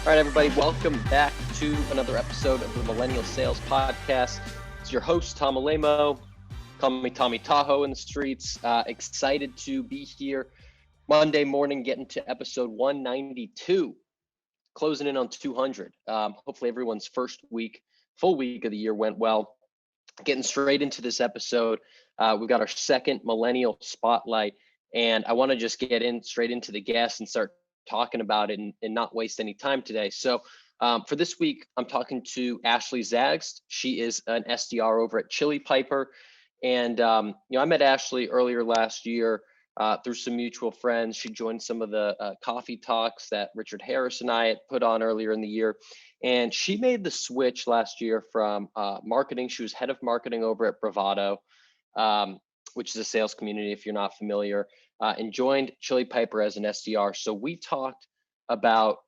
All right, everybody, welcome back to another episode of the Millennial Sales Podcast. It's your host, Tom Alemo. Call me Tommy Tahoe in the streets. Excited to be here Monday morning, getting to episode 192, closing in on 200. Hopefully everyone's full week of the year went well. Getting straight into this episode, we've got our second Millennial Spotlight, and I want to just get straight into the guests and start talking about it and not waste any time today. So for this week, I'm talking to Ashley Zagst. She is an SDR over at Chili Piper. And, I met Ashley earlier last year through some mutual friends. She joined some of the coffee talks that Richard Harris and I had put on earlier in the year. And she made the switch last year from marketing. She was head of marketing over at Bravado, which is a sales community, if you're not familiar, and joined Chili Piper as an SDR. So we talked about,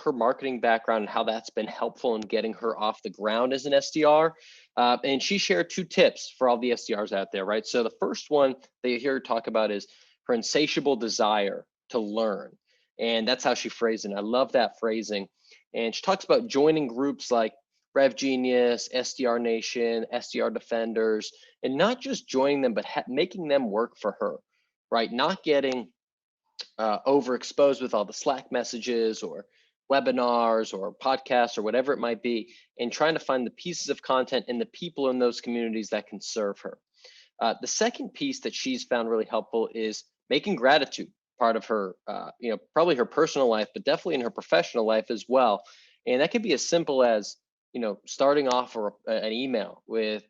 her marketing background and how that's been helpful in getting her off the ground as an SDR. And she shared two tips for all the SDRs out there, right? So the first one that you hear her talk about is her insatiable desire to learn. And that's how she phrased it. And I love that phrasing. And she talks about joining groups like RevGenius, SDR Nation, SDR Defenders, and not just joining them, but making them work for her, right? Not getting overexposed with all the Slack messages or webinars or podcasts or whatever it might be, and trying to find the pieces of content and the people in those communities that can serve her. The second piece that she's found really helpful is making gratitude part of her, probably her personal life, but definitely in her professional life as well. And that could be as simple as, starting off an email with,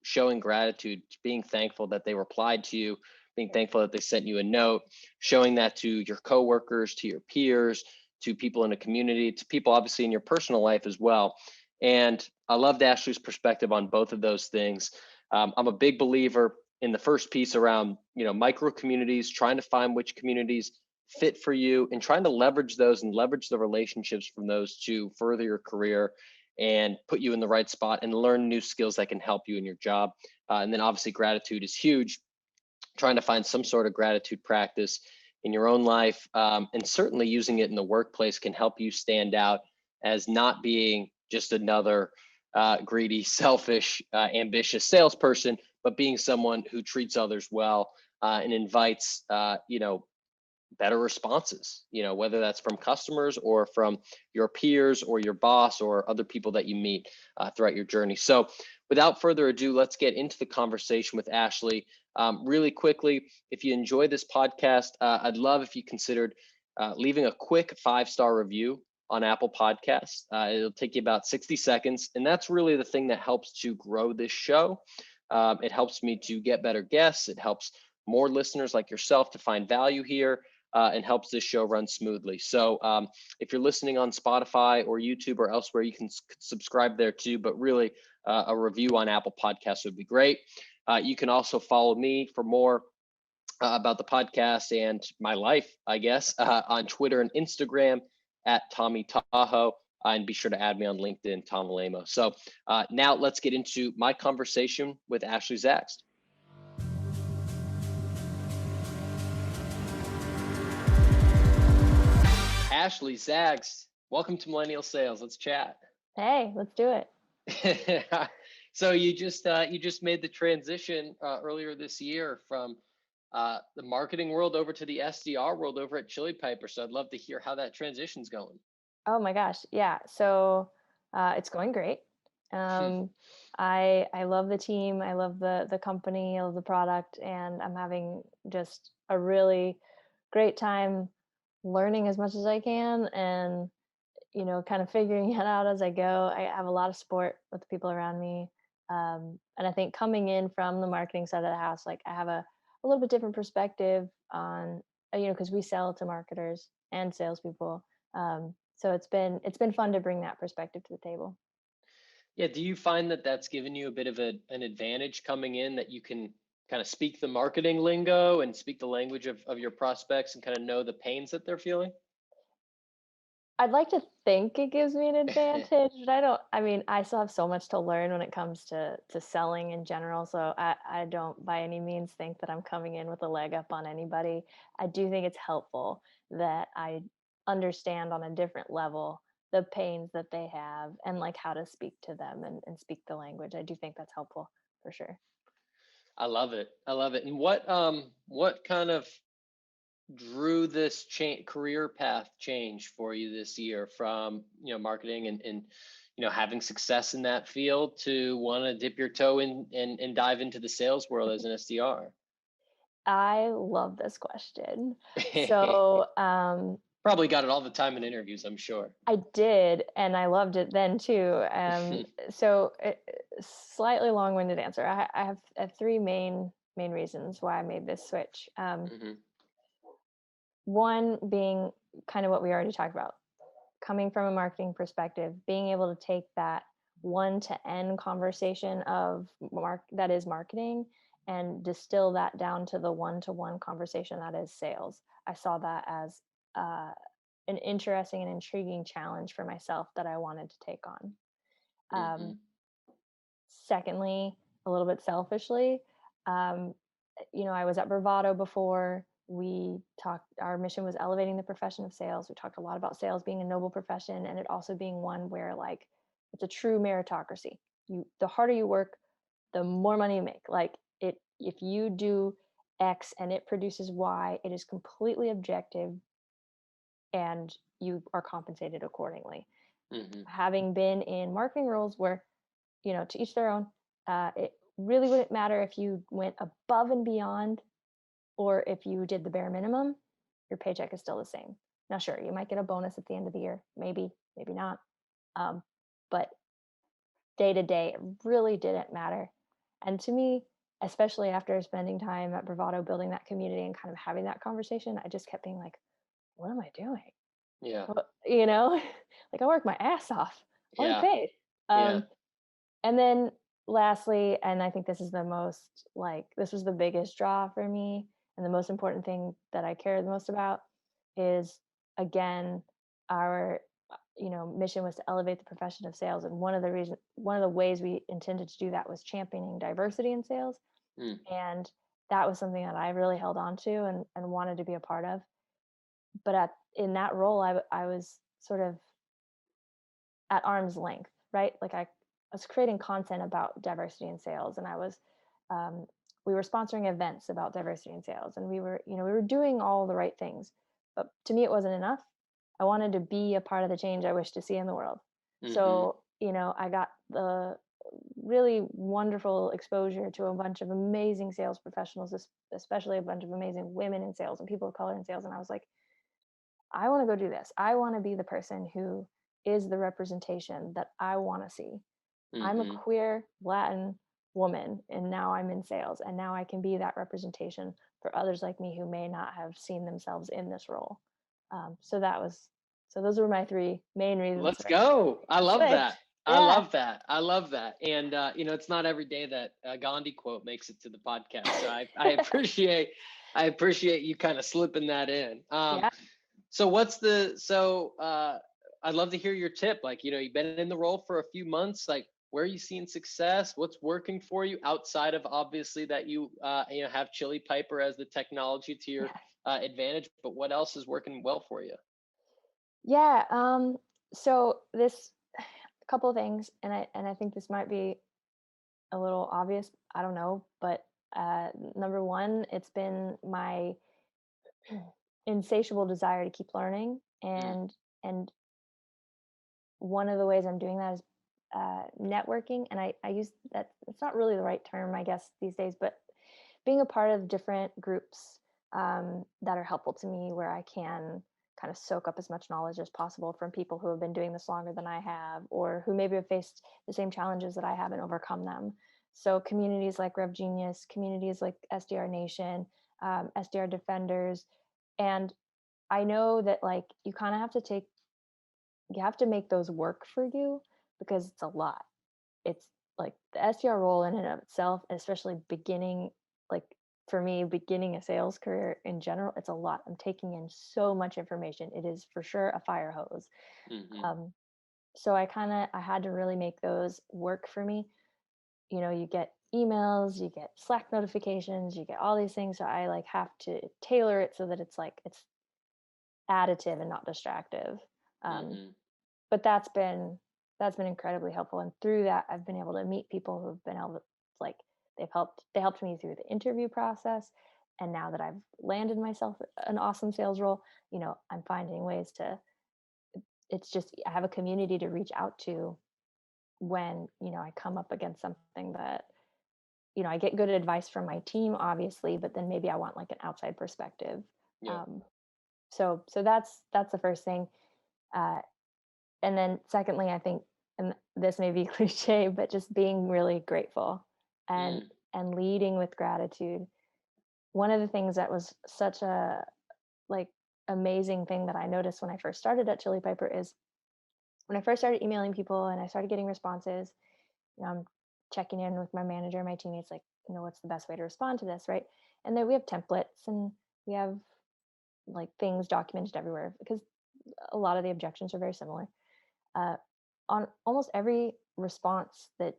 showing gratitude, being thankful that they replied to you, being thankful that they sent you a note, showing that to your coworkers, to your peers, to people in a community, to people obviously in your personal life as well. And I loved Ashley's perspective on both of those things. I'm a big believer in the first piece around, micro communities, trying to find which communities fit for you and trying to leverage those and leverage the relationships from those to further your career and put you in the right spot and learn new skills that can help you in your job. And then obviously gratitude is huge, trying to find some sort of gratitude practice in your own life, and certainly using it in the workplace can help you stand out as not being just another greedy, selfish, ambitious salesperson, but being someone who treats others well and invites, better responses, whether that's from customers or from your peers or your boss or other people that you meet throughout your journey. So without further ado, let's get into the conversation with Ashley. Really quickly, if you enjoy this podcast, I'd love if you considered leaving a quick 5-star review on Apple Podcasts. It'll take you about 60 seconds. And that's really the thing that helps to grow this show. It helps me to get better guests. It helps more listeners like yourself to find value here and helps this show run smoothly. So if you're listening on Spotify or YouTube or elsewhere, you can subscribe there too. But really, a review on Apple Podcasts would be great. You can also follow me for more about the podcast and my life, I guess, on Twitter and Instagram at Tommy Tahoe. And be sure to add me on LinkedIn, Tom Alemo. So now let's get into my conversation with Ashley Zagst. Ashley Zagst, welcome to Millennial Sales. Let's chat. Hey, let's do it. So you just made the transition earlier this year from the marketing world over to the SDR world over at Chili Piper. So I'd love to hear how that transition's going. Oh my gosh, yeah. So it's going great. I love the team. I love the company. I love the product, and I'm having just a really great time learning as much as I can, and kind of figuring it out as I go. I have a lot of support with the people around me, and I think coming in from the marketing side of the house, like I have a little bit different perspective on because we sell to marketers and salespeople. So it's been fun to bring that perspective to the table. Yeah. Do you find that that's given you a bit of an advantage coming in, that you can kind of speak the marketing lingo and speak the language of your prospects and kind of know the pains that they're feeling? I'd like to think it gives me an advantage, but I still have so much to learn when it comes to selling in general. So I don't by any means think that I'm coming in with a leg up on anybody. I do think it's helpful that I understand on a different level the pains that they have and like how to speak to them and speak the language. I do think that's helpful for sure. I love it. I love it. And what kind of drew this career path change for you this year from, marketing and having success in that field to want to dip your toe in and dive into the sales world as an SDR? I love this question. So, Probably got it all the time in interviews, I'm sure. I did, and I loved it then too. So, slightly long-winded answer. I have three main reasons why I made this switch. Hmm. One being kind of what we already talked about, coming from a marketing perspective, being able to take that one to end conversation of that is marketing and distill that down to the one-to-one conversation that is sales. I saw that as uh, an interesting and intriguing challenge for myself that I wanted to take on. Hmm. Um, Secondly, a little bit selfishly, um, I was at Bravado before. We talked, our mission was elevating the profession of sales. We talked a lot about sales being a noble profession and it also being one where like it's a true meritocracy. The harder you work, the more money you make. Like if you do X and it produces Y, it is completely objective and you are compensated accordingly. Hmm. Having been in marketing roles where, to each their own, it really wouldn't matter if you went above and beyond or if you did the bare minimum, your paycheck is still the same. Now, sure, you might get a bonus at the end of the year, maybe, maybe not. Um, but day to day, it really didn't matter. And to me, especially after spending time at Bravado building that community and kind of having that conversation, I just kept being like, what am I doing? Yeah. What, like I work my ass off. I want to Yeah. be paid. Yeah. And then lastly, and I think this is this was the biggest draw for me and the most important thing that I care the most about is again, our mission was to elevate the profession of sales. And one of the ways we intended to do that was championing diversity in sales. Mm. And that was something that I really held on to and wanted to be a part of. But in that role, I was sort of at arm's length, right? Like I was creating content about diversity in sales, and we were sponsoring events about diversity in sales, and we were doing all the right things. But to me, it wasn't enough. I wanted to be a part of the change I wish to see in the world. Hmm. So, I got the really wonderful exposure to a bunch of amazing sales professionals, especially a bunch of amazing women in sales and people of color in sales. And I was like, I want to go do this. I want to be the person who is the representation that I want to see. I'm a Hmm. queer Latin woman and now I'm in sales and now I can be that representation for others like me who may not have seen themselves in this role. So those were my three main reasons Let's for go. I the love switch. that. I Yeah. love that. I love that. And it's not every day that a Gandhi quote makes it to the podcast. So I appreciate you kind of slipping that in. Yeah. So I'd love to hear your tip. Like, you've been in the role for a few months. Like, where are you seeing success? What's working for you outside of obviously that you have Chili Piper as the technology to your Yeah. advantage, but what else is working well for you? Yeah. So this a couple of things, and I think this might be a little obvious. I don't know, but number one, it's been my insatiable desire to keep learning, Mm. and one of the ways I'm doing that is networking. And I use that. It's not really the right term, I guess, these days, but being a part of different groups that are helpful to me, where I can kind of soak up as much knowledge as possible from people who have been doing this longer than I have, or who maybe have faced the same challenges that I have and overcome them. So communities like RevGenius, communities like SDR Nation, SDR Defenders, and I know that like you have to make those work for you because it's a lot. It's like the SDR role in and of itself, especially beginning, like for me, beginning a sales career in general, it's a lot. I'm taking in so much information. It is for sure a fire hose. Hmm. Um, so I had to really make those work for me. You get emails, you get Slack notifications, you get all these things. So I like have to tailor it so that it's additive and not distractive. Um, Hmm. but that's been incredibly helpful. And through that, I've been able to meet people who've been able to, like, they helped me through the interview process. And now that I've landed myself an awesome sales role, I'm finding ways to, it's just, I have a community to reach out to when, I come up against something that, I get good advice from my team, obviously, but then maybe I want like an outside perspective. Yeah. Um, so that's the first thing. Uh, and then secondly, I think, and this may be cliche, but just being really grateful and Mm, and leading with gratitude. One of the things that was such a, like, amazing thing that I noticed when I first started at Chili Piper is when I first started emailing people and I started getting responses, I'm checking in with my manager, my teammates, like, what's the best way to respond to this, right? And then we have templates and we have like things documented everywhere because a lot of the objections are very similar. Uh, on almost every response that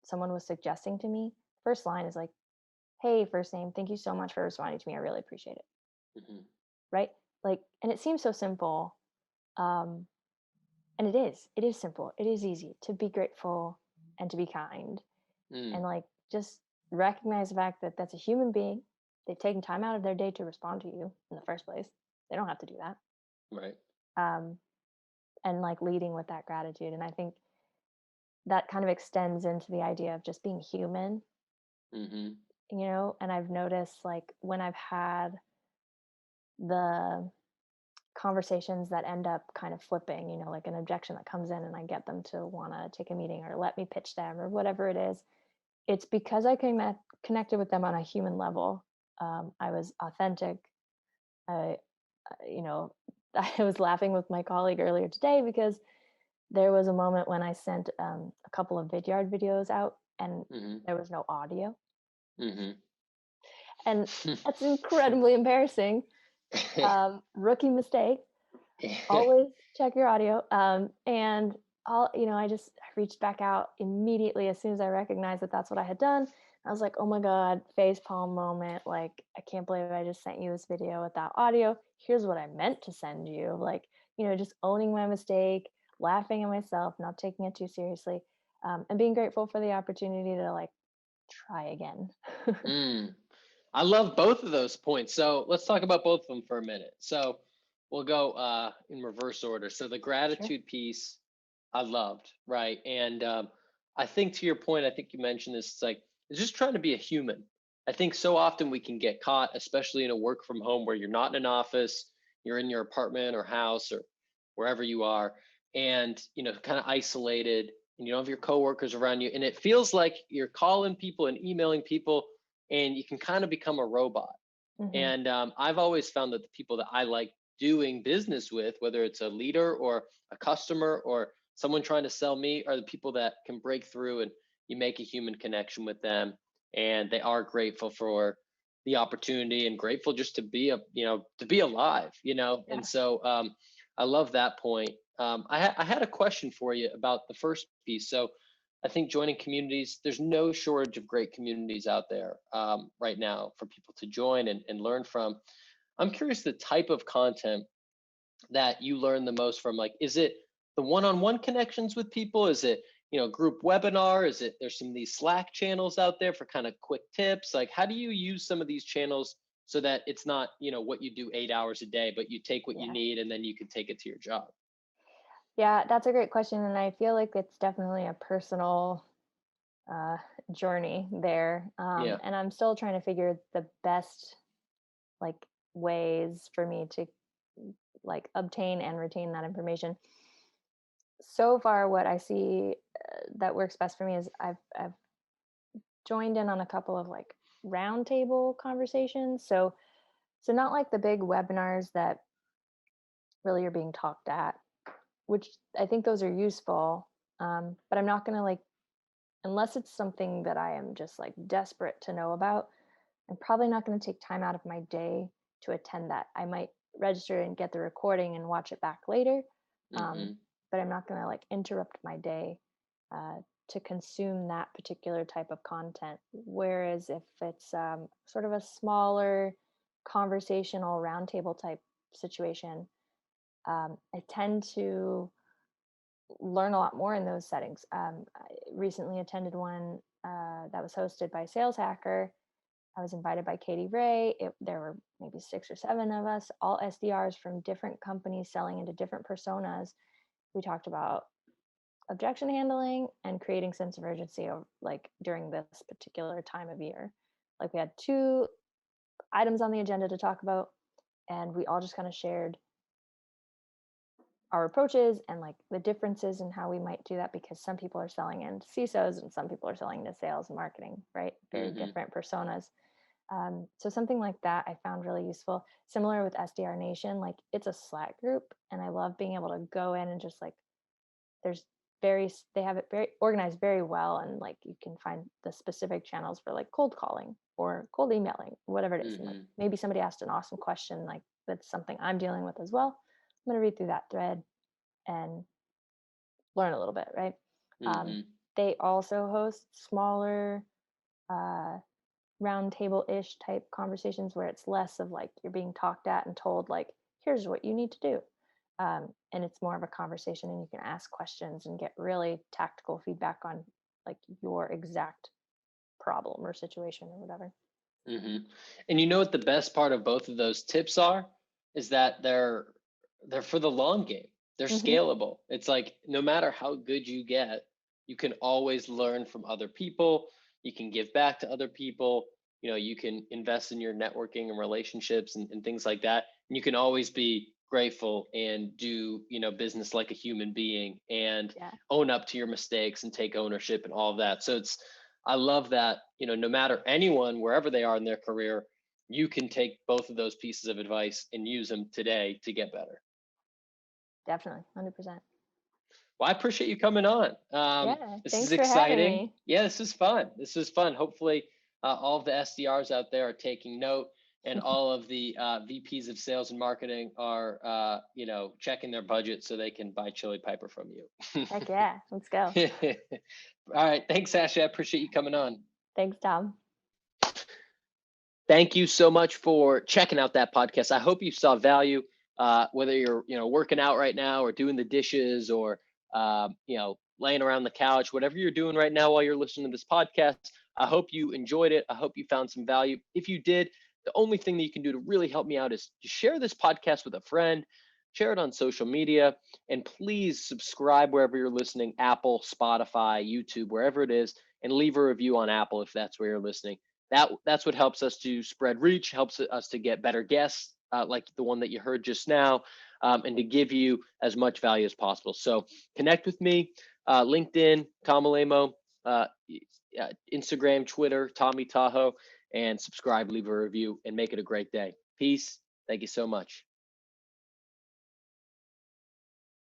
someone was suggesting to me, first line is like, "Hey, first name, thank you so much for responding to me. I really appreciate it." mhm, Right? Like, and it seems so simple. Um, and it is simple. It is easy to be grateful and to be kind mm, and, like, just recognize the fact that that's a human being. They've taken time out of their day to respond to you in the first place. They don't have to do that. right. Um, and like leading with that gratitude. And I think that kind of extends into the idea of just being human, Mhm, and I've noticed, like, when I've had the conversations that end up kind of flipping, like an objection that comes in and I get them to want to take a meeting or let me pitch them or whatever it is, it's because I connected with them on a human level. I was authentic. I, you know, I was laughing with my colleague earlier today because there was a moment when I sent a couple of Vidyard videos out and mhm, there was no audio. mhm. And that's incredibly embarrassing. Rookie mistake. Always check your audio. And I reached back out immediately as soon as I recognized that that's what I had done. I was like, oh my God, face palm moment. Like, I can't believe I just sent you this video without audio. Here's what I meant to send you. Like, just owning my mistake, laughing at myself, not taking it too seriously, and being grateful for the opportunity to, like, try again. Mm. I love both of those points. So let's talk about both of them for a minute. So we'll go in reverse order. So the Sure. gratitude piece, I loved, right? And I think to your point, I think you mentioned this. It's like it's just trying to be a human. I think so often we can get caught, especially in a work from home where you're not in an office, you're in your apartment or house or wherever you are, and kind of isolated, and you don't have your coworkers around you, and it feels like you're calling people and emailing people and you can kind of become a robot. Hmm. And I've always found that the people that I like doing business with, whether it's a leader or a customer or someone trying to sell me, are the people that can break through and you make a human connection with them. And they are grateful for the opportunity and grateful just to be to be alive, And Yeah. so I love that point. I had a question for you about the first piece. So I think joining communities, there's no shortage of great communities out there right now for people to join and learn from. I'm curious the type of content that you learn the most from. Like, is it the one-on-one connections with people? Is it, group webinar? Is it there's some of these Slack channels out there for kind of quick tips? Like, how do you use some of these channels so that it's not, what you do 8 hours a day, but you take what you Yeah. need and then you can take it to your job? Yeah, that's a great question. And I feel like it's definitely a personal uh, journey there. Yeah. And I'm still trying to figure the best, like, ways for me to, like, obtain and retain that information. So far, what I see that works best for me is I've joined in on a couple of, like, roundtable conversations. So not like the big webinars that really are being talked at, which I think those are useful. But I'm not gonna, like, unless it's something that I am just, like, desperate to know about, I'm probably not going to take time out of my day to attend that. I might register and get the recording and watch it back later, um, Hmm. but I'm not going to, like, interrupt my day uh, to consume that particular type of content. Whereas if it's sort of a smaller conversational roundtable type situation, I tend to learn a lot more in those settings. I recently attended one that was hosted by Sales Hacker. I was invited by Katie Ray. There were maybe 6 or 7 of us, all SDRs from different companies selling into different personas. We talked about objection handling and creating sense of urgency of, like, during this particular time of year. Like, we had 2 items on the agenda to talk about, and we all just kind of shared our approaches and like the differences in how we might do that, because some people are selling into CISOs and some people are selling to sales and marketing, right? Very Mm-hmm. different personas. So something like that I found really useful. Similar with SDR Nation, like, it's a Slack group, and I love being able to go in and just like, there's they have it very organized very well, and like you can find the specific channels for like cold calling or cold emailing, whatever it is. And like Mm-hmm. maybe somebody asked an awesome question, like that's something I'm dealing with as well. I'm going to read through that thread and learn a little bit, right? Um, Mm-hmm. they also host smaller uh, round table ish type conversations where it's less of like you're being talked at and told like, here's what you need to do. And it's more of a conversation, and you can ask questions and get really tactical feedback on like your exact problem or situation or whatever. Mm-hmm. And you know what the best part of both of those tips are is that they're for the long game. They're Hmm. scalable. It's like no matter how good you get, you can always learn from other people. You can give back to other people. You know, you can invest in your networking and relationships and things like that. And you can always be grateful and do, business like a human being and Yeah, own up to your mistakes and take ownership and all of that. So I love that, no matter anyone, wherever they are in their career, you can take both of those pieces of advice and use them today to get better. definitely, 100%. Well, I appreciate you coming on. Yeah, This is thanks for having exciting. me. Yeah, this is fun. This is fun. Hopefully, all of the SDRs out there are taking note, and all of the VPs of sales and marketing are, checking their budget so they can buy Chili Piper from you. Heck yeah, let's go. All right. Thanks, Ashley. I appreciate you coming on. Thanks, Tom. Thank you so much for checking out that podcast. I hope you saw value, whether you're working out right now or doing the dishes or laying around the couch, whatever you're doing right now while you're listening to this podcast. I hope you enjoyed it. I hope you found some value. If you did, the only thing that you can do to really help me out is to share this podcast with a friend, share it on social media, and please subscribe wherever you're listening: Apple, Spotify, YouTube, wherever it is, and leave a review on Apple if that's where you're listening. That's what helps us to spread reach, helps us to get better guests like the one that you heard just now, and to give you as much value as possible. So connect with me, LinkedIn, Tom Alemo, Instagram, Twitter, Tommy Tahoe, and subscribe, leave a review, and make it a great day. Peace. Thank you so much.